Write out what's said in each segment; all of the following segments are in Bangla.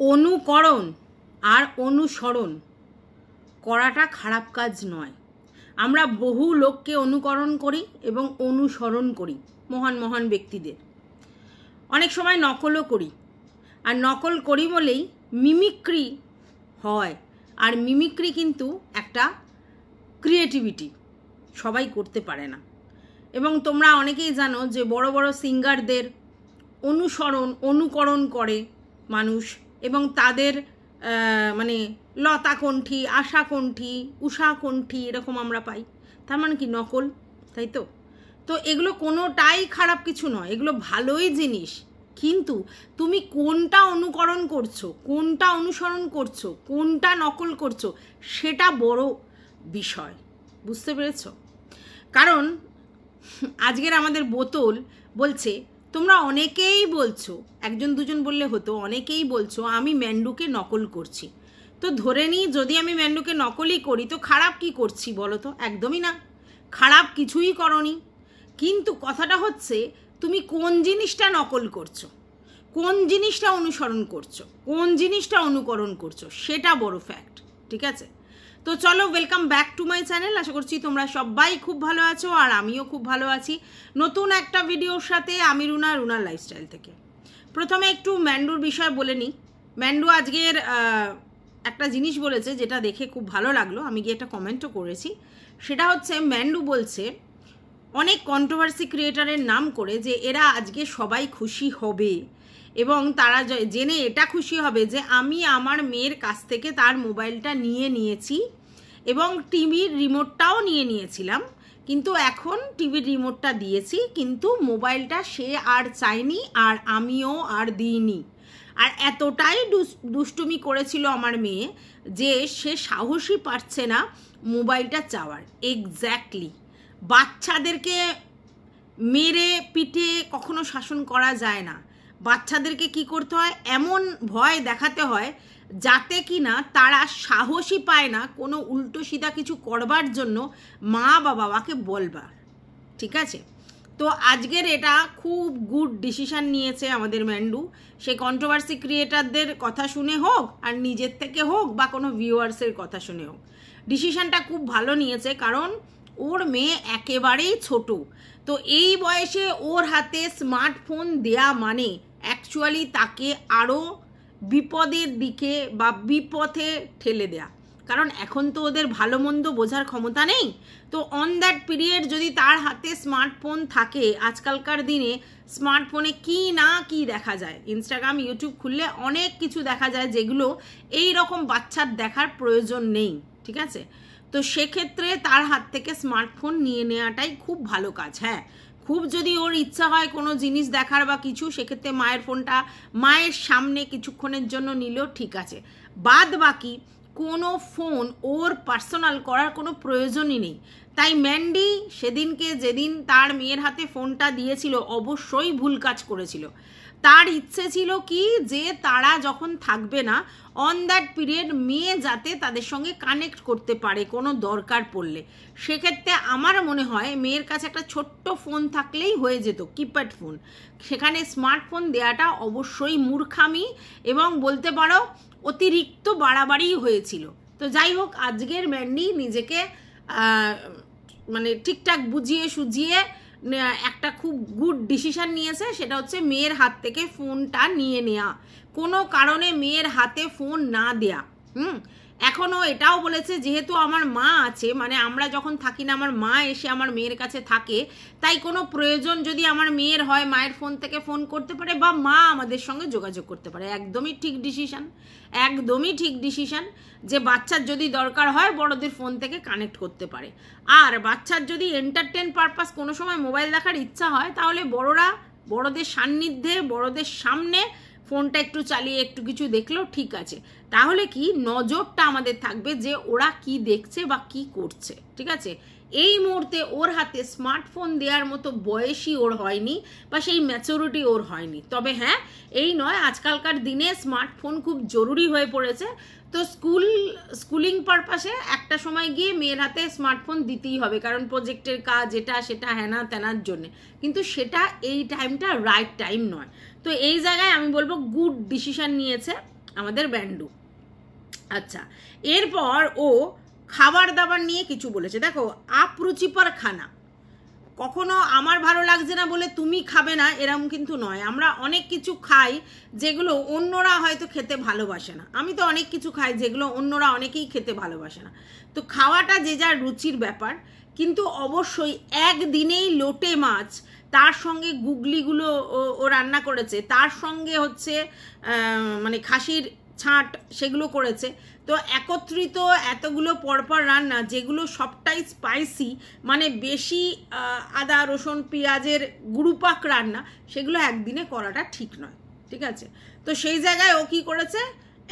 অনুকরণ আর অনুসরণ করাটা খারাপ কাজ নয়। আমরা বহু লোককে অনুকরণ করি এবং অনুসরণ করি, মহান মহান ব্যক্তিদের। অনেক সময় নকলও করি, আর নকল করি বলেই মিমিক্রি হয়। আর মিমিক্রি কিন্তু একটা ক্রিয়েটিভিটি, সবাই করতে পারে না। এবং তোমরা অনেকেই জানো যে বড় বড় সিঙ্গারদের অনুকরণ করে মানুষ, এবং তাদের মানে লতা কণ্ঠী, আশা কণ্ঠী, উষা কণ্ঠী এরকম আমরা পাই। তার মানে কি নকল, তাই তো? তো এগুলো কোনোটাই খারাপ কিছু নয়, এগুলো ভালোই জিনিস। কিন্তু তুমি কোনটা অনুকরণ করছো, কোনটা অনুসরণ করছো, কোনটা নকল করছো, সেটা বড় বিষয়। বুঝতে পেরেছ? কারণ আজকের আমাদের বোতল বলছে, তোমরা অনেকেই বলছো, একজন দুজন বললে হতো, অনেকেই বলছো আমি ম্যান্ডুকে নকল করছি। তো ধরে নিই যদি আমি ম্যান্ডুকে নকলই করি, তো খারাপ কি করছি বলো তো? একদমই না, খারাপ কিছুই করনি। কিন্তু কথাটা হচ্ছে তুমি কোন জিনিসটা নকল করছো, কোন জিনিসটা অনুসরণ করছো, কোন জিনিসটা অনুকরণ করছো, সেটা বড় ফ্যাক্ট। ঠিক আছে? তো চলো, welcome back to my channel. আশা করছি তোমরা সবাই খুব ভালো আছো, আর আমিও খুব ভালো আছি নতুন একটা ভিডিওর সাথে। আমি রুনার লাইফস্টাইল থেকে। প্রথমে একটু ম্যান্ডুর বিষয় বলে নিই। ম্যান্ডু আজকের একটা জিনিস বলেছে যেটা দেখে খুব ভালো লাগলো, আমি গিয়ে একটা কমেন্টও করেছি। সেটা হচ্ছে, ম্যান্ডু বলছে অনেক কন্ট্রোভার্সি ক্রিয়েটারের নাম করে যে এরা আজকে সবাই খুশি হবে, এবং তারা জেনে এটা খুশি হবে যে আমি আমার মেয়ের কাছ থেকে তার মোবাইলটা নিয়ে নিয়েছি এবং টিভির রিমোটটাও নিয়ে নিয়েছিলাম, কিন্তু এখন টিভির রিমোটটা দিয়েছি, কিন্তু মোবাইলটা সে আর চায়নি, আর আমিও আর দিইনি। আর এতটাই দুষ্টুমি করেছিল আমার মেয়ে যে সে সাহসই পাচ্ছে না মোবাইলটা চাওয়ার। এক্স্যাক্টলি, বাচ্চাদেরকে মেরে পিটে কখনো শাসন করা যায় না। বাচ্চাদেরকে কি করতে হয়, এমন ভয় দেখাতে হয় যাতে কি না তারা সাহসই পায় না কোনো উল্টো সিধা কিছু করবার জন্য মা বা বাবাকে বলবার। ঠিক আছে? তো আজকের এটা খুব গুড ডিসিশন নিয়েছে আমাদের ম্যান্ডু। সে কন্ট্রোভার্সি ক্রিয়েটারদের কথা শুনে হোক, আর নিজের থেকে হোক, বা কোনো ভিউয়ার্সের কথা শুনে হোক, ডিসিশনটা খুব ভালো নিয়েছে। কারণ ওর মেয়ে একেবারেই ছোট, তো এই বয়সে ওর হাতে স্মার্টফোন দেয়া মানে অ্যাকচুয়ালি তাকে আরও বিপদের দিকে বা বিপথে ঠেলে দেয়া। কারণ এখন তো ওদের ভালো মন্দ বোঝার ক্ষমতা নেই। তো অন দ্যাট পিরিয়ড যদি তার হাতে স্মার্টফোন থাকে, আজকালকার দিনে স্মার্টফোনে কি না কি দেখা যায়, ইনস্টাগ্রাম ইউটিউব খুললে অনেক কিছু দেখা যায় যেগুলো এই রকম বাচ্চার দেখার প্রয়োজন নেই। ঠিক আছে? তো সেক্ষেত্রে তার হাত থেকে স্মার্টফোন নিয়ে নেওয়াটাই খুব ভালো কাজ। হ্যাঁ, খুব যদি ওর ইচ্ছা হয় কোনো জিনিস দেখার বা কিছু, সেক্ষেত্রে মায়ের ফোনটা মায়ের সামনে কিছুক্ষণের জন্য নিলেও ঠিক আছে। বাদ বাকি কোনো ফোন ওর পার্সোনাল করার কোনো প্রয়োজনই নেই। তাই ম্যান্ডি সেদিনকে যেদিন তার মেয়ের হাতে ফোনটা দিয়েছিল, অবশ্যই ভুল কাজ করেছিল। তার ইচ্ছে ছিল কি যে তারা যখন থাকবে না, অন দ্যাট পিরিয়ড মেয়ে যাতে তাদের সঙ্গে কানেক্ট করতে পারে কোনো দরকার পড়লে। সেক্ষেত্রে আমার মনে হয় মেয়ের কাছে একটা ছোট্ট ফোন থাকলেই হয়ে যেত, কিপ্যাড ফোন। সেখানে স্মার্টফোন দেওয়াটা অবশ্যই মূর্খামি, এবং বলতে পারো অতিরিক্ত বাড়াবাড়ি হয়েছিল। তো যাই হোক, আজকের ম্যান্ডি নিজেকে মানে ঠিকঠাক বুঝিয়ে সুঝিয়ে একটা খুব গুড ডিসিশন নিয়েছে। সেটা হচ্ছে মেয়ের হাত থেকে ফোনটা নিয়ে নেওয়া, কোনো কারণে মেয়ের হাতে ফোন না দেয়া। এখনও এটাও বলেছে যেহেতু আমার মা আছে, মানে আমরা যখন থাকি না, আমার মা এসে আমার মেয়ের কাছে থাকে, তাই কোনো প্রয়োজন যদি আমার মেয়ের হয়, মায়ের ফোন থেকে ফোন করতে পারে বা মা আমাদের সঙ্গে যোগাযোগ করতে পারে। একদমই ঠিক ডিসিশন, একদমই ঠিক ডিসিশন যে বাচ্চার যদি দরকার হয় বড়দের ফোন থেকে কানেক্ট করতে পারে। আর বাচ্চার যদি এন্টারটেন পারপাস কোনো সময় মোবাইল দেখার ইচ্ছা হয়, তাহলে বড়রা বড়দের সান্নিধ্যে, বড়দের সামনে ফোনটা একটু চালিয়ে একটু কিছু দেখলেও ঠিক আছে। তাহলে কি নজরটা আমাদের থাকবে যে ওরা কি দেখছে বা কি করছে। ঠিক আছে? এই মুহূর্তে ওর হাতে স্মার্টফোন দেওয়ার মতো বয়সই ওর হয়নি, বা সেই ম্যাচুরিটি ওর হয়নি। তবে হ্যাঁ, এই নয়, আজকালকার দিনে স্মার্টফোন খুব জরুরি হয়ে পড়েছে। তো স্কুলিং পারপাসে একটা সময় গিয়ে মেয়ের হাতে স্মার্টফোন দিতেই হবে, কারণ প্রজেক্টের কাজ এটা সেটা হ্যানা তেনার জন্যে। কিন্তু সেটা এই টাইমটা রাইট টাইম নয়। তো এই জায়গায় আমি বলবো গুড ডিসিশন নিয়েছে। আমাদের ব্যান্ডু। আচ্ছা, এরপর ও খাবার দাবার নিয়ে কিছু বলেছে। দেখো, আপরুচিকর খানা, কখনো আমার ভালো লাগছে না বলে তুমি খাবে না এরকম কিন্তু নয়। আমরা অনেক কিছু খাই যেগুলো অন্যরা হয়তো খেতে ভালোবাসে না। আমি তো অনেক কিছু খাই যেগুলো অন্যরা অনেকেই খেতে ভালোবাসে না। তো খাওয়াটা যে যার রুচির ব্যাপার, কিন্তু অবশ্যই একদিনেই লোটে মাছ, তার সঙ্গে গুগলিগুলো ও রান্না করেছে, তার সঙ্গে হচ্ছে মানে খাসির ছাঁট সেগুলো করেছে। তো একত্রিত এতগুলো পরপর রান্না, যেগুলো সবটাই স্পাইসি, মানে বেশি আদা রসুন পেঁয়াজের গুরুপাক রান্না, সেগুলো একদিনে করাটা ঠিক নয়, ঠিক আছে? তো সেই জায়গায় ও কী করেছে,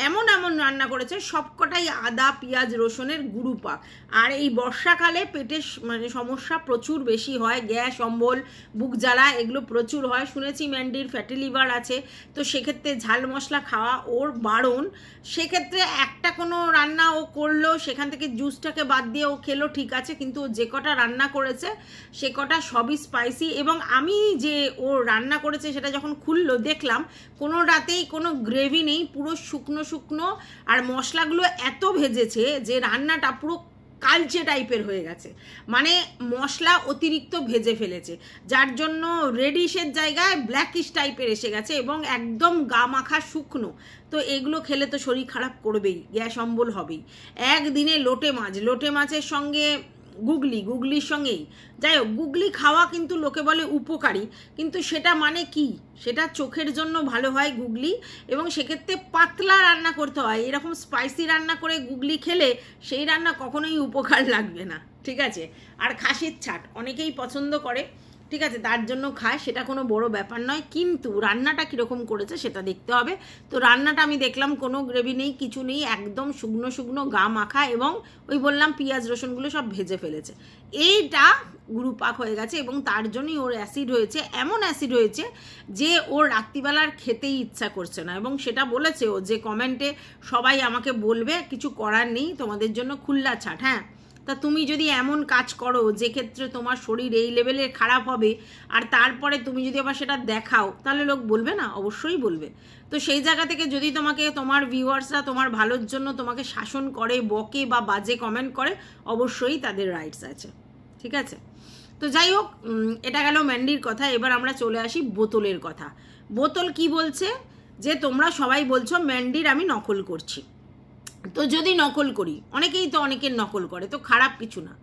এমন এমন রান্না করেছে সবকটাই আদা পেঁয়াজ রসুনের গুরুপাক। আর এই বর্ষাকালে পেটের মানে সমস্যা প্রচুর বেশি হয়, গ্যাস অম্বল বুক জ্বালা এগুলো প্রচুর হয়। শুনেছি ম্যান্ডির ফ্যাটি লিভার আছে, তো সেক্ষেত্রে ঝাল মশলা খাওয়া ওর বারণ। সেক্ষেত্রে একটা কোনো রান্না ও করলো, সেখান থেকে জুসটাকে বাদ দিয়ে ও খেলো, ঠিক আছে, কিন্তু যে কটা রান্না করেছে সে কটা সবই স্পাইসি। এবং আমি যে ও রান্না করেছে সেটা যখন খুললো দেখলাম কোনো রাতেই কোনো গ্রেভি নেই, পুরো শুকনো শুকনো, আর মশলাগুলো এত ভেজেছে যে রান্নাটা পুরো কালচে টাইপের হয়ে গেছে, মানে মশলা অতিরিক্ত ভেজে ফেলেছে, যার জন্য রেডিশের জায়গায় ব্ল্যাকিশ টাইপের এসে গেছে এবং একদম গা মাখা শুকনো। তো এগুলো খেলে তো শরীর খারাপ করবেই, গ্যাস অম্বল হবেই। একদিনে লোটে মাছ, লোটে মাছের সঙ্গে গুগলির সঙ্গেই, যাই হোক, গুগলি খাওয়া কিন্তু লোকে বলে উপকারী, কিন্তু সেটা মানে কি, সেটা চোখের জন্য ভালো হয় গুগলি, এবং সেক্ষেত্রে পাতলা রান্না করতে হয়। এরকম স্পাইসি রান্না করে গুগলি খেলে সেই রান্না কখনোই উপকার লাগবে না, ঠিক আছে? আর খাসির ছাট অনেকেই পছন্দ করে, ঠিক আছে, তার জন্য খায়, সেটা কোনো বড় ব্যাপার নয়, কিন্তু রান্নাটা কীরকম করেছে সেটা দেখতে হবে। তো রান্নাটা আমি দেখলাম কোনো গ্রেভি নেই, কিছু নেই, একদম শুকনো শুকনো গা মাখা, এবং ওই বললাম পেঁয়াজ রসুনগুলো সব ভেজে ফেলেছে। এইটা গুরুপাক হয়ে গেছে এবং তার জন্যই ওর অ্যাসিড হয়েছে, এমন অ্যাসিড হয়েছে যে ওর রাত্রিবেলার খেতেই ইচ্ছা করছে না। এবং সেটা বলেছে ও যে কমেন্টে, সবাই আমাকে বলবে কিছু করার নেই, তোমাদের জন্য খুল্লা ছাট। হ্যাঁ, তা তুমি যদি এমন কাজ করো যে ক্ষেত্রে তোমার শরীর এই লেভেলের খারাপ হবে, আর তারপরে তুমি যদি আবার সেটা দেখাও, তাহলে লোক বলবে না? অবশ্যই বলবে। তো সেই জায়গা থেকে যদি তোমাকে তোমার ভিউয়ার্সরা তোমার ভালোর জন্য তোমাকে শাসন করে, বকে বা বাজে কমেন্ট করে, অবশ্যই তাদের রাইটস আছে, ঠিক আছে? তো যাই হোক, এটা গেল ম্যান্ডির কথা। এবার আমরা চলে আসি বোতলের কথা। বোতল কি বলছে, যে তোমরা সবাই বলছো ম্যান্ডির আমি নকল করছি। তো যদি নকল করি, অনেকেই তো অনেকের নকল করে, তো খারাপ কিছু না,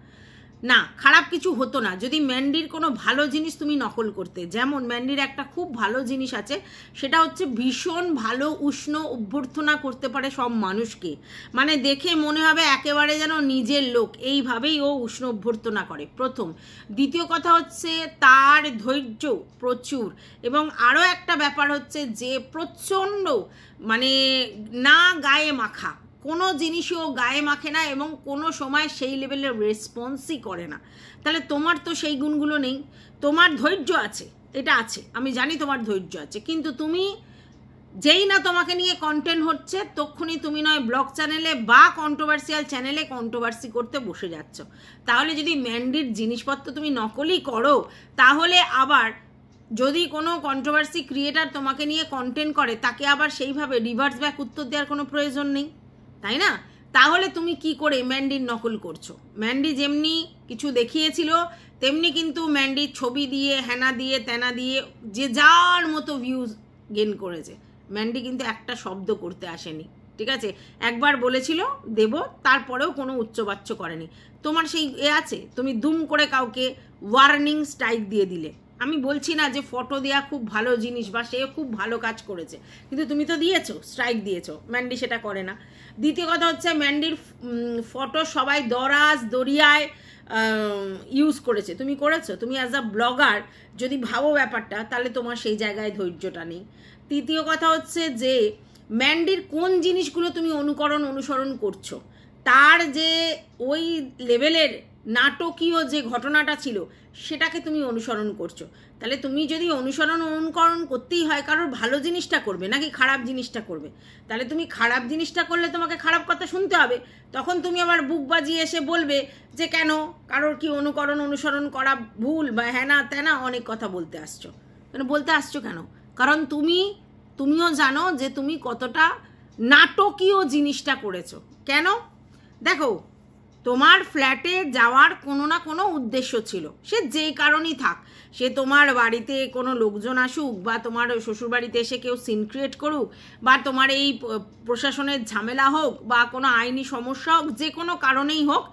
না খারাপ কিছু হতো না যদি ম্যান্ডির কোনো ভালো জিনিস তুমি নকল করতে। যেমন ম্যান্ডির একটা খুব ভালো জিনিস আছে, সেটা হচ্ছে ভীষণ ভালো উষ্ণ অভ্যর্থনা করতে পারে সব মানুষকে, মানে দেখে মনে হবে একেবারে যেন নিজের লোক, এইভাবেই ও উষ্ণ অভ্যর্থনা করে, প্রথম। দ্বিতীয় কথা হচ্ছে তার ধৈর্য প্রচুর, এবং আরও একটা ব্যাপার হচ্ছে যে প্রচণ্ড মানে না গায়ে মাখা, কোনো জিনিসই ও গায়ে মাখে না এবং কোনো সময় সেই লেভেলের রেসপন্সই করে না। তাহলে তোমার তো সেই গুণগুলো নেই। তোমার ধৈর্য আছে, এটা আছে, আমি জানি তোমার ধৈর্য আছে, কিন্তু তুমি যেই না তোমাকে নিয়ে কন্টেন্ট হচ্ছে, তখনই তুমি নয় ব্লগ চ্যানেলে বা কন্ট্রোভার্সিয়াল চ্যানেলে কন্ট্রোভার্সি করতে বসে যাচ্ছ। তাহলে যদি ম্যান্ডির জিনিসপত্র তুমি নকলই করো, তাহলে আবার যদি কোনো কন্ট্রোভার্সি ক্রিয়েটার তোমাকে নিয়ে কন্টেন্ট করে, তাকে আবার সেইভাবে রিভার্স ব্যাক উত্তর দেওয়ার কোনো প্রয়োজন নেই, তাই না? তাহলে তুমি কি করে ম্যান্ডির নকল করছো? ম্যান্ডি যেমনি কিছু দেখিয়েছিল, তেমনি কিন্তু ম্যান্ডির ছবি দিয়ে, হ্যানা দিয়ে, তেনা দিয়ে, যে যার মতো ভিউজ গেন করেছে। ম্যান্ডি কিন্তু একটা শব্দ করতে আসেনি, ঠিক আছে? একবার বলেছিল দেব, তারপরেও কোনো উচ্চবাচ্য করেনি। তোমার সেই আছে, তুমি দুম করে কাউকে ওয়ার্নিং স্ট্রাইক দিয়ে দিলে। আমি বলছি না যে ফটো দেওয়া খুব ভালো জিনিস বা সে খুব ভালো কাজ করেছে, কিন্তু তুমি তো দিয়েছো, স্ট্রাইক দিয়েছো, ম্যান্ডি সেটা করে না। দ্বিতীয় কথা হচ্ছে ম্যান্ডির ফটো সবাই দরাজ দরিয়ায় ইউজ করেছে, তুমি করেছো? তুমি অ্যাজ আ ব্লগার যদি ভাবো ব্যাপারটা, তাহলে তোমার সেই জায়গায় ধৈর্যটা নেই। তৃতীয় কথা হচ্ছে যে ম্যান্ডির কোন জিনিসগুলো তুমি অনুসরণ করছো, তার যে ওই লেভেলের নাটকীয় যে ঘটনাটা ছিল সেটাকে তুমি অনুসরণ করছো। তাহলে তুমি যদি অনুকরণ করতেই হয়, কারোর ভালো জিনিসটা করবে নাকি খারাপ জিনিসটা করবে? তাহলে তুমি খারাপ জিনিসটা করলে তোমাকে খারাপ কথা শুনতে হবে, তখন তুমি আবার বুক বাজিয়ে এসে বলবে যে কেন কারোর কি অনুসরণ করা ভুল বা হ্যানা ত্যানা অনেক কথা বলতে আসছো। কেন বলতে আসছো কেন? কারণ তুমিও জানো যে তুমি কতটা নাটকীয় জিনিসটা করেছো। কেন? দেখো, তোমার ফ্ল্যাটে যাওয়ার কোনো না কোনো উদ্দেশ্য ছিল, সে যেই কারণেই থাক, সে তোমার বাড়িতে কোনো লোকজন আসুক, বা তোমার শ্বশুরবাড়িতে এসে কেউ সিন ক্রিয়েট করুক, বা তোমার এই প্রশাসনের ঝামেলা হোক, বা কোনো আইনি সমস্যা হোক, যে কোনো কারণেই হোক,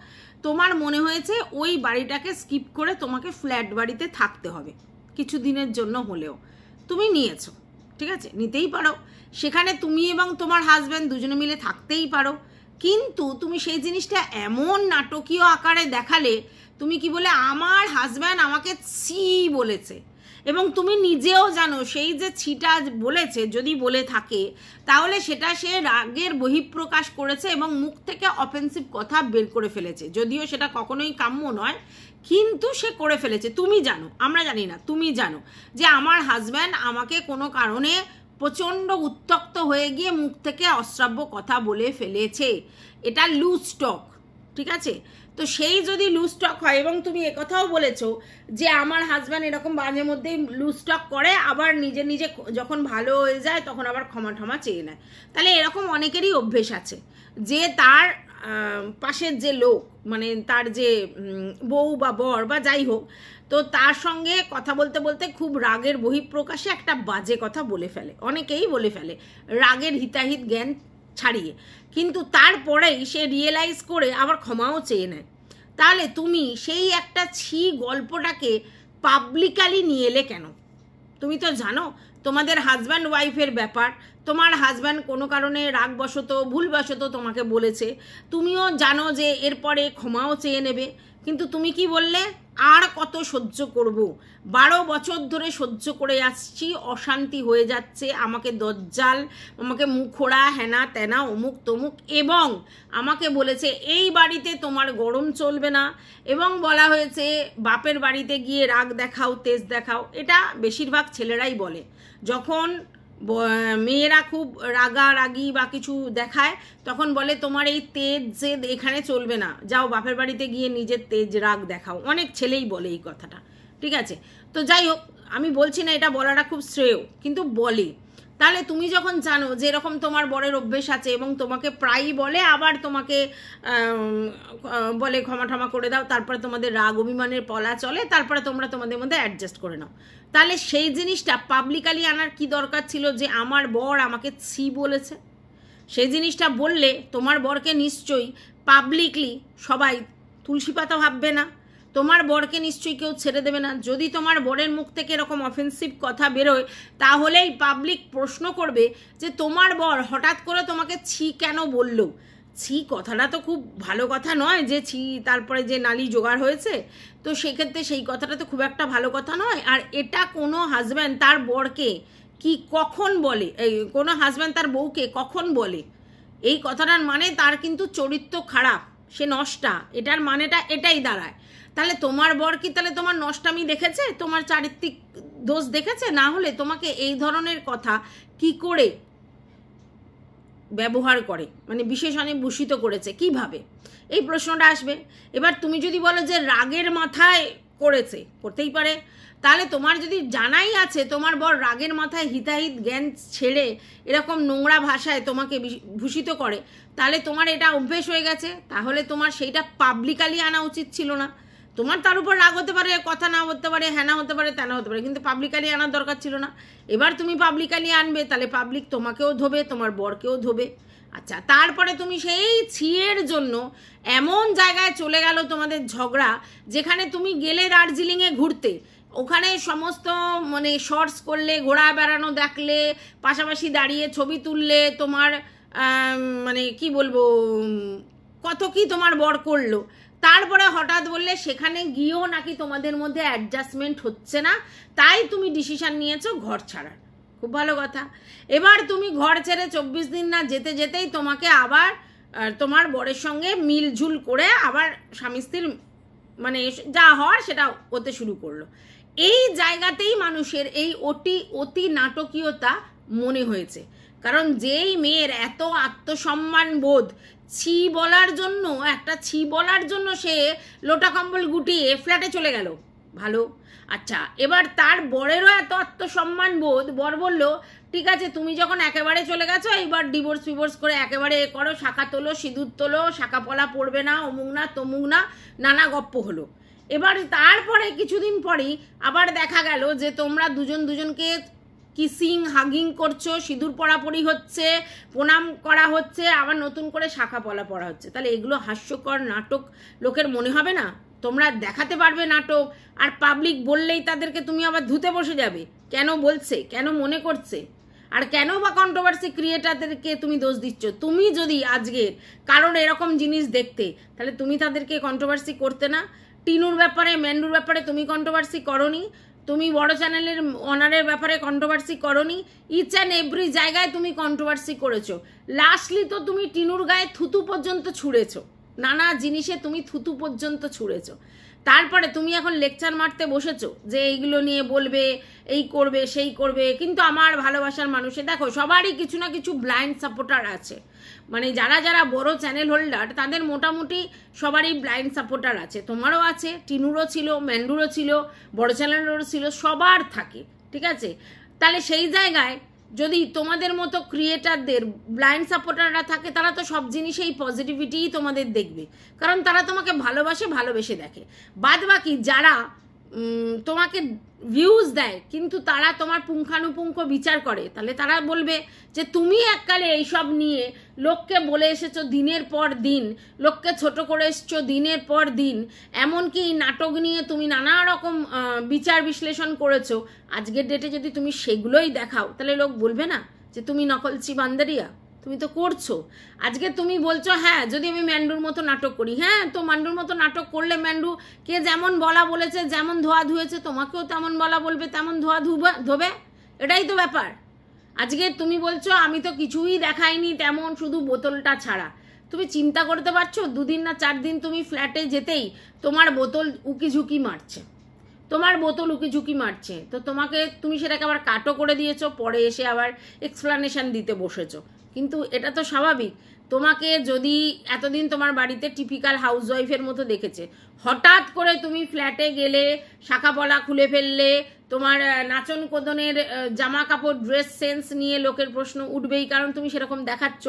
তোমার মনে হয়েছে ওই বাড়িটাকে স্কিপ করে তোমাকে ফ্ল্যাট বাড়িতে থাকতে হবে কিছু দিনের জন্য হলেও, তুমি নিয়েছো, ঠিক আছে, নিতেই পারো। সেখানে তুমি এবং তোমার হাজব্যান্ড দুজনে মিলে থাকতেই পারো, কিন্তু তুমি সেই জিনিসটা এমন নাটকীয় আকারে দেখালে, তুমি কি বলে, আমার হাজব্যান্ড আমাকে ছি বলেছে, এবং তুমি নিজেও জানো সেই যে ছিটা বলেছে যদি বলে থাকে, তাহলে সেটা সে রাগের বহিঃপ্রকাশ করেছে এবং মুখ থেকে অফেন্সিভ কথা বের করে ফেলেছে, যদিও সেটা কখনোই কাম্য নয়, কিন্তু সে করে ফেলেছে। তুমি জানো, আমরা জানি না, তুমি জানো যে আমার হাজব্যান্ড আমাকে কোনো কারণে প্রচণ্ড উত্তক্ত হয়ে গিয়ে মুখ থেকে অশ্রাব্য কথা বলে ফেলেছে, এটা লুজ স্টক, ঠিক আছে। তো সেই যদি লুজ স্টক হয়, এবং তুমি একথাও বলেছো যে আমার হাজব্যান্ড এরকম মাঝে মধ্যেই লুজ স্টক করে, আবার নিজে নিজে যখন ভালো হয়ে যায় তখন আবার ক্ষমা টমা চেয়ে নেয়, তাহলে এরকম অনেকেরই অভ্যেস আছে যে তার পাশের যে লোক, মানে তার যে বউ বা বর বা যাই হোক, তো তার সঙ্গে কথা বলতে বলতে খুব রাগের বহিঃপ্রকাশে একটা বাজে কথা বলে ফেলে, অনেকেই বলে ফেলে রাগের হিতাহিত জ্ঞান ছাড়িয়ে, কিন্তু তারপরেই সে রিয়েলাইজ করে আবার ক্ষমাও চেয়ে নেয়। তাহলে তুমি সেই একটা ছি গল্পটাকে পাবলিকালি নিয়ে এলে কেন? তুমি তো জানো তোমাদের হাজব্যান্ড ওয়াইফের ব্যাপার, তোমার হাজব্যান্ড কোনো কারণে রাগবশত ভুলবশত তোমাকে বলেছে, তুমিও জানো যে এরপরে ক্ষমাও চেয়ে নেবে, কিন্তু তুমি কি বললে, আর কত সহ্য করব, 12 বছর ধরে সহ্য করে আসছি, অশান্তি হয়ে যাচ্ছে, আমাকে দজ্জাল, আমাকে মুখোড়া, হেনা তেনা, অমুক তমুক, এবং আমাকে বলেছে এই বাড়িতে তোমার গরম চলবে না, এবং বলা হয়েছে বাপের বাড়িতে গিয়ে রাগ দেখাও, তেজ দেখাও। এটা বেশিরভাগ ছেলেরাই বলে, যখন মেয়েরা খুব রাগারাগি বা কিছু দেখায় তখন বলে তোমার এই তেজ যে এখানে চলবে না, যাও বাপের বাড়িতে গিয়ে নিজের তেজ রাগ দেখাও, অনেক ছেলেই বলে এই কথাটা, ঠিক আছে। তো যাই হোক, আমি বলছি না এটা বলাটা খুব শ্রেয়, কিন্তু বলে। তাহলে তুমি যখন জানো যে এরকম তোমার বরের অভ্যেস আছে এবং তোমাকে প্রায়ই বলে, আবার তোমাকে বলে ক্ষমা টমা করে দাও, তারপরে তোমাদের রাগ অভিমানের পলা চলে, তারপরে তোমরা তোমাদের মধ্যে অ্যাডজাস্ট করে নাও, তাহলে সেই জিনিসটা পাবলিকালি আনার কি দরকার ছিল যে আমার বর আমাকে ছি বলেছে? সেই জিনিসটা বললে তোমার বরকে নিশ্চয়ই পাবলিকলি সবাই তুলসী পাতা ভাববে না, তোমার বরকে নিশ্চয়ই কেউ ছেড়ে দেবে না। যদি তোমার বরের মুখ থেকে এরকম অফেন্সিভ কথা বেরোয়, তাহলেই পাবলিক প্রশ্ন করবে যে তোমার বর হঠাৎ করে তোমাকে ছি কেন বললো। ছি কথাটা তো খুব ভালো কথা নয়, যে ছি তারপরে যে নালী জোগাড় হয়েছে, তো সেক্ষেত্রে সেই কথাটা তো খুব একটা ভালো কথা নয়। আর এটা কোনো হাজব্যান্ড তার বরকে কি কখন বলে, এই কোনো হাজব্যান্ড তার বউকে কখন বলে, এই কথাটার মানে তার কিন্তু চরিত্র খারাপ, সে নষ্টা, এটার মানেটা এটাই দাঁড়ায়। তাহলে তোমার বর কি তাহলে তোমার নষ্টামি দেখেছে, তোমার চারিত্রিক দোষ দেখেছে? না হলে তোমাকে এই ধরনের কথা কি করে ব্যবহার করে, মানে বিশেষণে ভূষিত করেছে কিভাবে, এই প্রশ্নটা আসবে। এবার তুমি যদি বলো যে রাগের মাথায় করেছে, করতেই পারে, তাহলে তোমার যদি জানাই আছে তোমার বর রাগের মাথায় হিতাহিত জ্ঞান ছেড়ে এরকম নোংরা ভাষায় তোমাকে ভূষিত করে, তাহলে তোমার এটা অভ্যেস হয়ে গেছে, তাহলে তোমার সেইটা পাবলিকালি আনা উচিত ছিল না। তোমার তার উপর রাগ হতে পারে, কথা না হতে পারে, হ্যানা হতে পারে, তেনা হতে পারে, কিন্তু পাবলিকালি আনার দরকার ছিল না। এবার তুমি পাবলিকালি আনবে, তাহলে পাবলিক তোমাকেও ধোবে, তোমার বরকেও ধোবে। আচ্ছা, তারপরে তুমি সেই ছিয়ের জন্য এমন জায়গায় চলে গেল তোমাদের ঝগড়া, যেখানে তুমি গেলে দার্জিলিংয়ে ঘুরতে, ওখানে সমস্ত মানে শর্টস করলে, ঘোরা বেড়ানো দেখলে, পাশাপাশি দাঁড়িয়ে ছবি তুললে, তোমার মানে কি বলবো কত কি তোমার বর করলো, তারপরে হঠাৎ বললে সেখানে গিয়েও নাকি তোমাদের মধ্যে অ্যাডজাস্টমেন্ট হচ্ছে না, তাই তুমি ডিসিশন নিয়েছো ঘর ছাড়ার। খুব ভালো কথা। এবার তুমি ঘর ছেড়ে 24 দিন না যেতে যেতেই তোমাকে আবার তোমার বরের সঙ্গে মিলঝুল করে আবার স্বামী স্ত্রীর মানে যা হওয়ার সেটা হতে শুরু করলো। এই জায়গাতেই মানুষের এই অতি নাটকীয়তা মনে হয়েছে, কারণ যেই মেয়ের এত আত্মসম্মান বোধ, ছি বলার জন্য, একটা ছি বলার জন্য সে লোটা কম্বল গুটিয়ে ফ্ল্যাটে চলে গেল, ভালো। আচ্ছা, এবার তার বরেরও এত আত্মসম্মান বোধ, বর বলল ঠিক আছে তুমি যখন একেবারে চলে গেছো এবার ডিভোর্স করে একেবারে করো, শাখা তোলো, সিঁদুর তোলো, শাখা পলা পড়বে না, অমুক না তমুক না, নানা গপ্প হলো। এবার তারপরে কিছুদিন পরেই আবার দেখা গেল যে তোমরা দুজনকে কিসিং হাগিং করছো, সিঁদুর পরাপরি হচ্ছে, প্রণাম করা হচ্ছে, আবার নতুন করে শাখা পলা পড়া হচ্ছে। তাহলে এগুলো হাস্যকর নাটক লোকের মনে হবে না? তোমরা দেখাতে পারবে নাটক, আর পাবলিক বললেই তাদেরকে তুমি আবার ধুতে বসে যাবে। কেন বলছে, কেন মনে করছে, আর কেন বা কন্ট্রোভার্সি ক্রিয়েটারদেরকে তুমি দোষ দিচ্ছ? তুমি যদি আজকের কারণ এরকম জিনিস দেখতে, তাহলে তুমি তাদেরকে কন্ট্রোভার্সি করতে না? টিনুর ব্যাপারে, ম্যান্ডুর ব্যাপারে তুমি কন্ট্রোভার্সি করনি, তুমি বড় চ্যানেলের অনারের ব্যাপারে কন্ট্রোভার্সি করনি, ইচ অ্যান্ড এভরি জায়গায় তুমি কন্ট্রোভার্সি করেছো। লাস্টলি তো তুমি টিনুর গায়ে থুতু পর্যন্ত ছুঁড়েছো, নানা জিনিসে তুমি থুতু পর্যন্ত ছুঁড়েছো। তারপরে তুমি এখন লেকচার মারতে বসেছো যে এইগুলো নিয়ে বলবে, এই করবে সেই করবে। কিন্তু আমার ভালোবাসার মানুষে দেখো সবারই কিছু না কিছু ব্লাইন্ড সাপোর্টার আছে, মানে যারা যারা বড় চ্যানেল হোল্ডার তাদের মোটামুটি সবারই ব্লাইন্ড সাপোর্টার আছে। তোমারও আছে, টিনুরও ছিল, ম্যান্ডুরও ছিল, বড় চ্যানেলেরও ছিল, সবার থাকে, ঠিক আছে? তাহলে সেই জায়গায় যদি তোমাদের মতো ক্রিয়েটারদের ব্লাইন্ড সাপোর্টাররা থাকে, তারা তো সব জিনিসেই পজিটিভিটিই তোমাদের দেখবে, কারণ তারা তোমাকে ভালোবেসে দেখে। বাদ বাকি যারা তোমাকে ভিউজ দেয় কিন্তু তারা তোমার পুঙ্খানুপুঙ্খ বিচার করে, তাহলে তারা বলবে যে তুমি এককালে এইসব নিয়ে লোককে বলে এসেছো দিনের পর দিন, লোককে ছোট করে এসছো দিনের পর দিন, এমনকি নাটক নিয়ে তুমি নানা রকম বিচার বিশ্লেষণ করেছো। আজকের ডেটে যদি তুমি সেগুলোই দেখাও, তাহলে লোক বলবে না যে তুমি নকলচি বান্দারিয়া? তুমি তো করছো। আজকে তুমি বলছো হ্যাঁ যদি আমি ম্যান্ডুর মতো নাটক করি, হ্যাঁ তো ম্যান্ডুর মতো নাটক করলে ম্যান্ডুকে যেমন বলা বলেছে, যেমন ধোয়া ধুয়েছে, তোমাকেও তেমন বলা বলবে, তেমন ধোয়া ধোবে। এটাই তো ব্যাপার। আজকে তুমি বলছো আমি তো কিছুই দেখাইনি তেমন, শুধু বোতলটা ছাড়া। তুমি চিন্তা করতে পারছো 2 দিন না 4 দিন তুমি ফ্ল্যাটে যেতেই তোমার বোতল উকিঝুঁকি মারছে, তো তুমি সেটাকে আবার কাটও করে দিয়েছো, পরে এসে আবার এক্সপ্লানেশন দিতে বসেছো। কিন্তু এটা তো স্বাভাবিক। তোমাকে যদি এতদিন তোমার বাড়িতে টিপিক্যাল হাউসওয়াইফের মতো দেখেছে, হঠাৎ করে তুমি ফ্ল্যাটে গেলে, শাখা পলা খুলে ফেললে, তোমার নাচন কোদনের জামা কাপড় ড্রেস সেন্স নিয়ে লোকের প্রশ্ন উঠবেই, কারণ তুমি সেরকম দেখাচ্ছ,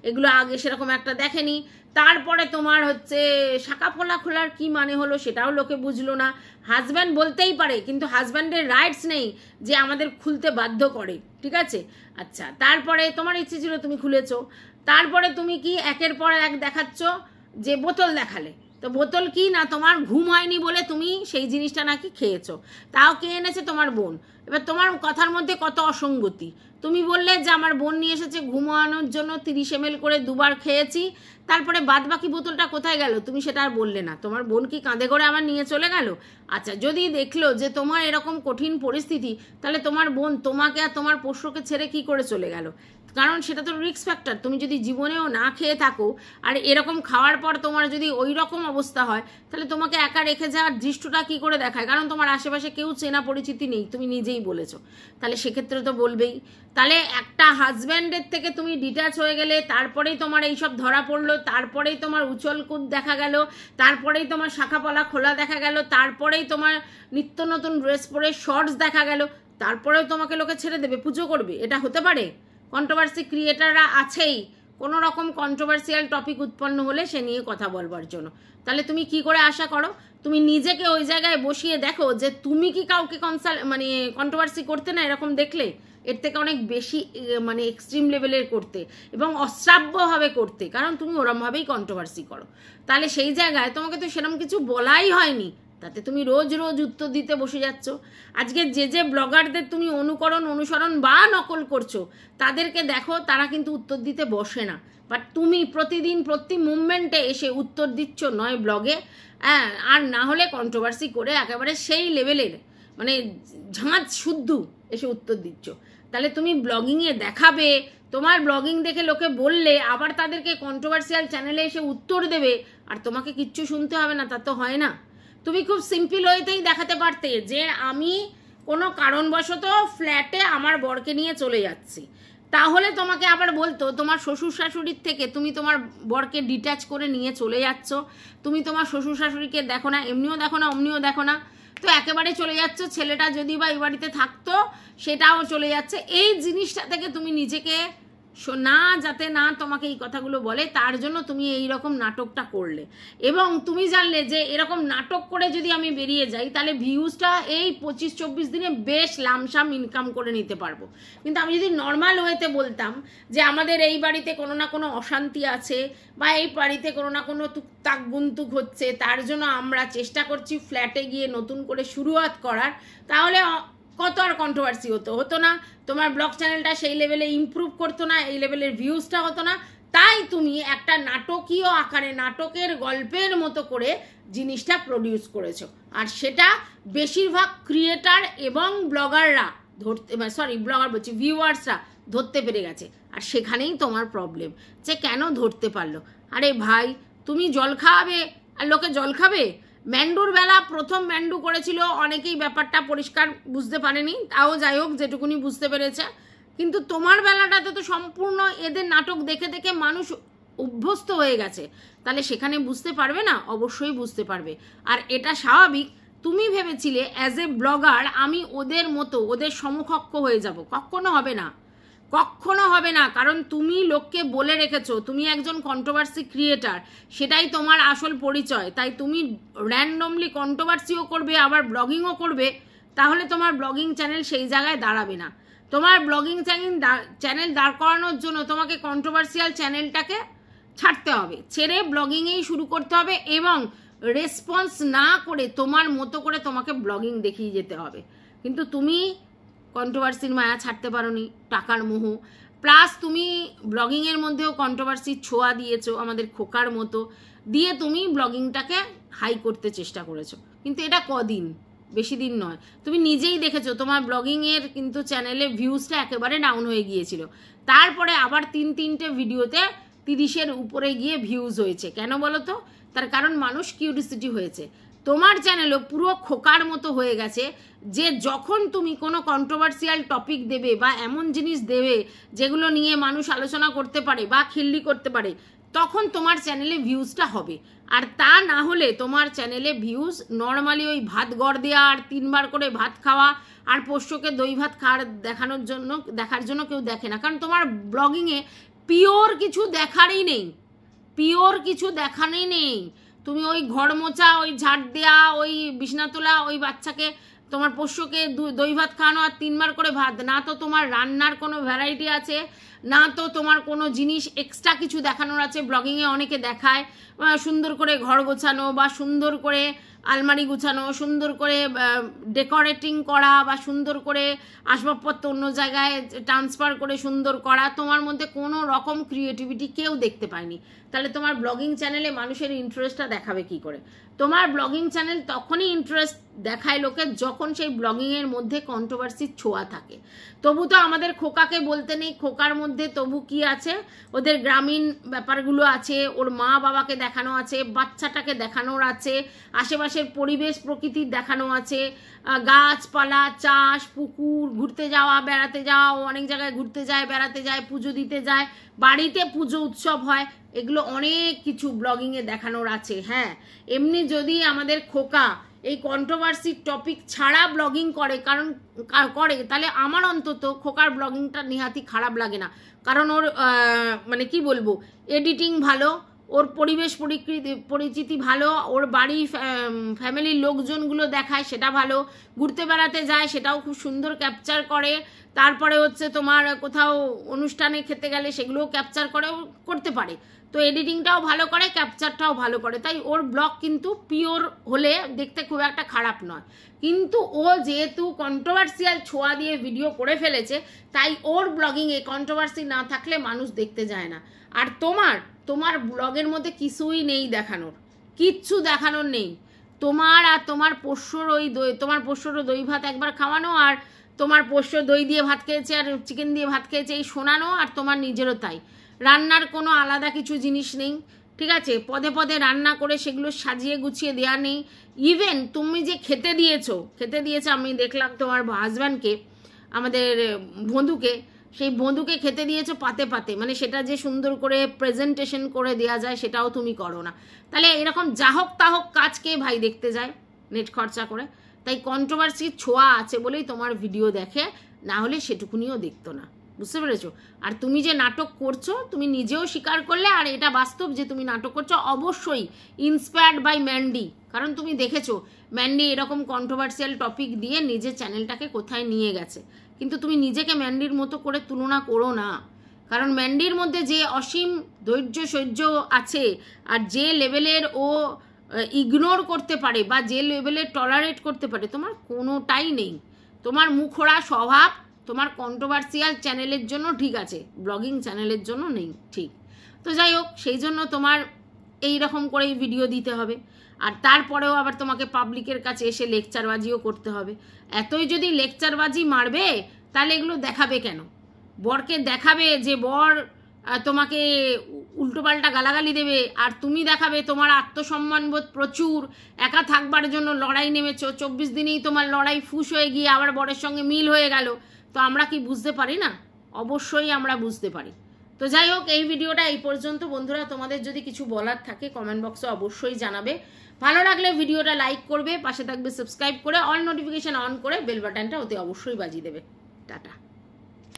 এগুলো আগে সেরকম একটা দেখেনি। তারপরে তোমার হচ্ছে শাখা পলা খোলার কি মানে হলো সেটাও লোকে বুঝলো না। হাজব্যান্ড বলতেই পারে, কিন্তু হাজব্যান্ডের রাইটস নেই যে আমাদের খুলতে বাধ্য করে, ঠিক আছে? আচ্ছা, তারপরে তোমার ইচ্ছে ছিল তুমি খুলেছো, তারপরে তুমি কি একের পর এক দেখাচ্ছ যে বোতল দেখালে। তো বোতল কি না, তোমার ঘুম হয়নি বলে তুমি সেই জিনিসটা নাকি খেয়েছো, তাও কে এনেছে? তোমার বোন। এবার তোমার কথার মধ্যে কত অসঙ্গতি। তুমি বললে যে আমার বোন নিয়ে এসেছে ঘুমানোর জন্য 30 ml করে 2 বার খেয়েছি, তারপরে বাদ বাকি বোতলটা কোথায় গেল তুমি সেটা আর বললে না। তোমার বোন কি কাঁধে করে আবার নিয়ে চলে গেল? আচ্ছা, যদি দেখলো যে তোমার এরকম কঠিন পরিস্থিতি, তাহলে তোমার বোন তোমাকে আর তোমার পোষ্যকে ছেড়ে কি করে চলে গেল? কারণ সেটা তো রিস্ক ফ্যাক্টর। তুমি যদি জীবনেও না খেয়ে থাকো আর এরকম খাওয়ার পর তোমার যদি ওই রকম অবস্থা হয়, তাহলে তোমাকে একা রেখে যাওয়ার দৃষ্টটা কি করে দেখায়? কারণ তোমার আশেপাশে কেউ চেনা পরিচিতি নেই, তুমি নিজেই বলেছো। তাহলে সেক্ষেত্রে তো বলবেই। তাহলে একটা হাজব্যান্ডের থেকে তুমি ডিট্যাচ হয়ে গেলে, তারপরেই তোমার এইসব ধরা পড়লো, তারপরেই তোমার উচলকুদ দেখা গেল, তারপরেই তোমার শাখাপলা খোলা দেখা গেল, তারপরেই তোমার নিত্য নতুন ড্রেস পরে শর্টস দেখা গেল, তারপরেও তোমাকে লোকে ছেড়ে দেবে, পুজো করবে? এটা হতে পারে? কন্ট্রোভার্সি ক্রিয়েটাররা আছেই কোনো রকম কন্ট্রোভার্সিয়াল টপিক উৎপন্ন হলে সে নিয়ে কথা বলবার জন্য। তাহলে তুমি কি করে আশা করো? তুমি নিজেকে ওই জায়গায় বসিয়ে দেখো যে তুমি কি কাউকে কন্ট্রোভার্সি করতে না, এরকম দেখলে এর থেকে অনেক বেশি মানে এক্সট্রিম লেভেলের করতে এবং অশ্রাব্যভাবে করতে, কারণ তুমি ওরমভাবেই কন্ট্রোভার্সি করো। তাহলে সেই জায়গায় তোমাকে তো সেরকম কিছু বলাই হয়নি, তাতে তুমি রোজ রোজ উত্তর দিতে বসে যাচ্ছ। আজকে যে ব্লগারদের তুমি অনুসরণ বা নকল করছো, তাদেরকে দেখো, তারা কিন্তু উত্তর দিতে বসে না, বাট তুমি প্রতিদিন প্রতি মুভমেন্টে এসে উত্তর দিচ্ছ, নয় ব্লগে, হ্যাঁ, আর না হলে কন্ট্রোভার্সি করে একেবারে সেই লেভেলের মানে ঝাঁঝ শুদ্ধ এসে উত্তর দিচ্ছ। তাহলে তুমি ব্লগিংয়ে দেখাবে, তোমার ব্লগিং দেখে লোকে বললে আবার তাদেরকে কন্ট্রোভার্সিয়াল চ্যানেলে এসে উত্তর দেবে, আর তোমাকে কিচ্ছু শুনতে হবে না, তা তো হয় না। তুমি খুব সিম্পল ওয়েতেই দেখাতে পারতে যে আমি কোনো কারণবশত ফ্ল্যাটে আমার বরকে নিয়ে চলে যাচ্ছি, তাহলে তোমাকে আবার বলতো তোমার শ্বশুর শাশুড়ির থেকে তুমি তোমার বরকে ডিট্যাচ করে নিয়ে চলে যাচ্ছ, তুমি তোমার শ্বশুর শাশুড়িকে দেখো না, এমনিও দেখো না অমনিও দেখো না, তো একেবারে চলে যাচ্ছ, ছেলেটা যদি বা এই বাড়িতে থাকতো সেটাও চলে যাচ্ছে। এই জিনিসটা থেকে তুমি নিজেকে না, যাতে না তোমাকে এই কথাগুলো বলে, তার জন্য তুমি এই রকম নাটকটা করলে। এবং তুমি জানলে যে এরকম নাটক করে যদি আমি বেরিয়ে যাই তাহলে ভিউজটা এই 25-24 দিনে বেশ লামসাম ইনকাম করে নিতে পারবো। কিন্তু আমি যদি নর্মাল ওয়েতে বলতাম যে আমাদের এই বাড়িতে কোনো না কোনো অশান্তি আছে, বা এই বাড়িতে কোনো না কোনো টুকটাক গুন্তুক হচ্ছে, তার জন্য আমরা চেষ্টা করছি ফ্ল্যাটে গিয়ে নতুন করে শুরুয়াত করার, তাহলে কত আর কন্ট্রোভার্সি হতো না, তোমার ব্লগ চ্যানেলটা সেই লেভেলে ইমপ্রুভ করতো না, এই লেভেলের ভিউজটা হতো না। তাই তুমি একটা নাটকীয় আকারে, নাটকের গল্পের মতো করে জিনিসটা প্রডিউস করেছো, আর সেটা বেশিরভাগ ক্রিয়েটার এবং ব্লগাররা ব্লগার বলছি, ভিউয়ার্সরা ধরতে পেরে গেছে। আর সেখানেই তোমার প্রবলেম, যে কেন ধরতে পারলো। আরে ভাই, তুমি জল খাওয়াবে আর লোকে জল খাবে? ম্যান্ডুর বেলা প্রথম ম্যান্ডু করেছিল, অনেকেই ব্যাপারটা পরিষ্কার বুঝতে পারেনি, তাও যাই হোক যেটুকুনি বুঝতে পেরেছে। কিন্তু তোমার বেলাটাতে তো সম্পূর্ণ এদের নাটক দেখে দেখে মানুষ অভ্যস্ত হয়ে গেছে, তাহলে সেখানে বুঝতে পারবে না? অবশ্যই বুঝতে পারবে। আর এটা স্বাভাবিক। তুমি ভেবেছিলে অ্যাজ এ ব্লগার আমি ওদের মতো, ওদের সমকক্ষ হয়ে যাব, কখনো হবে না, কখনো হবে না। কারণ তুমি লোককে বলে রেখেছো তুমি একজন কন্ট্রোভার্সি ক্রিয়েটার, সেটাই তোমার আসল পরিচয়। তাই তুমি র্যান্ডমলি কন্ট্রোভার্সিও করবে, আবার ব্লগিংও করবে, তাহলে তোমার ব্লগিং চ্যানেল সেই জায়গায় দাঁড়াবে না। তোমার ব্লগিং চ্যানেল দাঁড় করানোর জন্য তোমাকে কন্ট্রোভার্সিয়াল চ্যানেলটাকে ছাড়তে হবে, ছেড়ে ব্লগিংয়েই শুরু করতে হবে, এবং রেসপন্স না করে তোমার মতো করে তোমাকে ব্লগিং দেখিয়ে যেতে হবে। কিন্তু তুমি কন্ট্রোভার্সির মায়া ছাড়তে পারোনি, টাকার মোহ, প্লাস তুমি ব্লগিংয়ের মধ্যেও কন্ট্রোভার্সির ছোঁয়া দিয়েছো আমাদের খোকার মতো, দিয়ে তুমি ব্লগিংটাকে হাই করতে চেষ্টা করেছো। কিন্তু এটা কদিন, বেশি দিন নয়। তুমি নিজেই দেখেছো তোমার ব্লগিংয়ের কিন্তু চ্যানেলে ভিউজটা একেবারে ডাউন হয়ে গিয়েছিল, তারপরে আবার 3-4টে ভিডিওতে 30-এর উপরে গিয়ে ভিউজ হয়েছে। কেন বলো তো? তার কারণ মানুষ কিউরিসিটি হয়েছে। তোমার চ্যানেলও পুরো খোকার মতো হয়ে গেছে, যে যখন তুমি কোনো কন্ট্রোভার্সিয়াল টপিক দেবে বা এমন জিনিস দেবে যেগুলো নিয়ে মানুষ আলোচনা করতে পারে বা খিল্লি করতে পারে, তখন তোমার চ্যানেলে ভিউজটা হবে। আর তা না হলে তোমার চ্যানেলে ভিউজ নর্মালি ওই ভাত গড় দেওয়া, আর 3 বার করে ভাত খাওয়া, আর পোষ্যকে দই ভাত খাওয়ার দেখার জন্য কেউ দেখে না। কারণ তোমার ব্লগিংয়ে পিওর কিছু দেখারই নেই, পিওর কিছু দেখারই নেই। তুমি ওই ঘর মোছা, ওই ঝাড় দেওয়া, ওই বিছনা তোলা, ওই বাচ্চাকে তোমার পোষ্যকে দই ভাত খাওয়ানো, আর 3 বার করে ভাত। না তো তোমার রান্নার কোনো ভ্যারাইটি আছে, না তো তোমার কোনো জিনিস এক্সট্রা কিছু দেখানোর আছে। ব্লগিংয়ে অনেকে দেখায় সুন্দর করে ঘর গোছানো, বা সুন্দর করে আলমারি গুছানো, সুন্দর করে ডেকোরেটিং করা, বা সুন্দর করে আসবাবপত্র অন্য জায়গায় ট্রান্সফার করে সুন্দর করা। তোমার মধ্যে কোনো রকম ক্রিয়েটিভিটি কেউ দেখতে পায়নি। তাহলে তোমার ব্লগিং চ্যানেলে মানুষের ইন্টারেস্টটা দেখাবে কি করে? তোমার ব্লগিং চ্যানেল তখনই ইন্টারেস্ট দেখায় লোকে যখন সেই ব্লগিংয়ের মধ্যে কন্ট্রোভার্সির ছোঁয়া থাকে। তবু তো আমাদের খোকাকে বলতে নেই, খোকার মধ্যে তবু কি আছে, ওদের গ্রামীণ ব্যাপারগুলো আছে, ওর মা বাবাকে দেখানো আছে, বাচ্চাটাকে দেখানোর আছে, আশেপাশের পরিবেশ প্রকৃতির দেখানো আছে, গাছপালা, চাষ, পুকুর, ঘুরতে যাওয়া, বেড়াতে যাওয়া, অনেক জায়গায় ঘুরতে যায়, বেড়াতে যায়, পুজো দিতে যায়, বাড়িতে পুজো উৎসব হয়, এগুলো অনেক কিছু ব্লগিংয়ে দেখানোর আছে। হ্যাঁ, এমনি যদি আমাদের খোকা এই কন্ট্রোভার্সির টপিক ছাড়া ব্লগিং করে, তাহলে আমার অন্তত খোকার ব্লগিংটা নিহাতি খারাপ লাগে না। কারণ ওর মানে কি বলবো, এডিটিং ভালো, ওর পরিবেশ পরিচিতি ভালো, ওর বাড়ি ফ্যামিলির লোকজনগুলো দেখায় সেটা ভালো, ঘুরতে বেড়াতে যায় সেটাও খুব সুন্দর ক্যাপচার করে, তারপরে হচ্ছে তোমার কোথাও অনুষ্ঠানে খেতে গেলে সেগুলোও ক্যাপচার করতে পারে। তো এডিটিংটাও ভালো করে, ক্যাপচারটাও ভালো করে, তাই ওর ব্লগ কিন্তু পিওর হলে দেখতে খুব একটা খারাপ নয়। কিন্তু ও যেহেতু কন্ট্রোভার্সিয়াল ছোঁয়া দিয়ে ভিডিও করে ফেলেছে, তাই ওর ব্লগিংয়ে কন্ট্রোভার্সি না থাকলে মানুষ দেখতে যায় না। আর তোমার ব্লগের মধ্যে কিছুই নেই দেখানোর, কিচ্ছু দেখানোর নেই। তোমার আর তোমার পোষ্যর তোমার পোষ্যরও দই ভাত একবার খাওয়ানো, আর তোমার পোষ্য দই দিয়ে ভাত খেয়েছে আর চিকেন দিয়ে ভাত খেয়েছে এই শোনানো, আর তোমার নিজেরও তাই। রান্নার কোনো আলাদা কিছু জিনিস নেই, ঠিক আছে? পদে পদে রান্না করে সেগুলো সাজিয়ে গুছিয়ে দেওয়া নেই। ইভেন তুমি যে খেতে দিয়েছে, আমি দেখলাম তোমার হাজব্যান্ডকে, আমাদের বন্ধুকে, সেই বন্ধুকে খেতে দিয়েছো পাতে পাতে, মানে সেটা যে সুন্দর করে প্রেজেন্টেশন করে দেওয়া যায় সেটাও তুমি করো না। তাহলে এরকম যাহক তাহক কাজ কে ভাই দেখতে যায় নেট খরচা করে? তাই কন্ট্রোভার্সির ছোঁয়া আছে বলেই তোমার ভিডিও দেখে, না হলে সেটুকুনিও দেখতো না, বুঝতে পেরেছো? আর তুমি যে নাটক করছো তুমি নিজেও স্বীকার করলে, আর এটা বাস্তব যে তুমি নাটক করছো অবশ্যই ইন্সপায়ার্ড বাই ম্যান্ডি। কারণ তুমি দেখেছো ম্যান্ডি এরকম কন্ট্রোভার্সিয়াল টপিক দিয়ে নিজের চ্যানেলটাকে কোথায় নিয়ে গেছে। কিন্তু তুমি নিজেকে ম্যান্ডির মতো করে তুলনা করো না, কারণ ম্যান্ডির মধ্যে যে অসীম ধৈর্য সহ্য আছে, আর যে লেভেলের ও ইগনোর করতে পারে বা যে লেভেলের টলারেট করতে পারে, তোমার কোনোটাই নেই। তোমার মুখোড়া স্বভাব তোমার কন্ট্রোভার্সিয়াল চ্যানেলের জন্য ঠিক আছে, ব্লগিং চ্যানেলের জন্য নেই, ঠিক। তো যাই হোক, সেই জন্য তোমার এই রকম করেই ভিডিও দিতে হবে, আর তারপরেও আবার তোমাকে পাবলিকের কাছে এসে লেকচারবাজিও করতে হবে। এতই যদি লেকচারবাজি মারবে তাহলে এগুলো দেখাবে কেন? বরকে দেখাবে যে বর তোমাকে উল্টোপাল্টা গালাগালি দেবে, আর তুমি দেখাবে তোমার আত্মসম্মানবোধ প্রচুর, একা থাকবার জন্য লড়াই নেমেছো, 24 দিনেই তোমার লড়াই ফুস হয়ে গিয়ে আবার বরের সঙ্গে মিল হয়ে গেল। তো আমরা কি বুঝতে পারি না? অবশ্যই আমরা বুঝতে পারি। তো যাই হোক, এই ভিডিওটা এই পর্যন্ত। বন্ধুরা, তোমাদের যদি কিছু বলার থাকে কমেন্ট বক্সে অবশ্যই জানাবে। ভালো লাগলে ভিডিওটা লাইক করবে, পাশে থাকবে সাবস্ক্রাইব করে, অল নোটিফিকেশন অন করে বেল বাটনটা ওতে অবশ্যই বাজিয়ে দেবে। টাটা।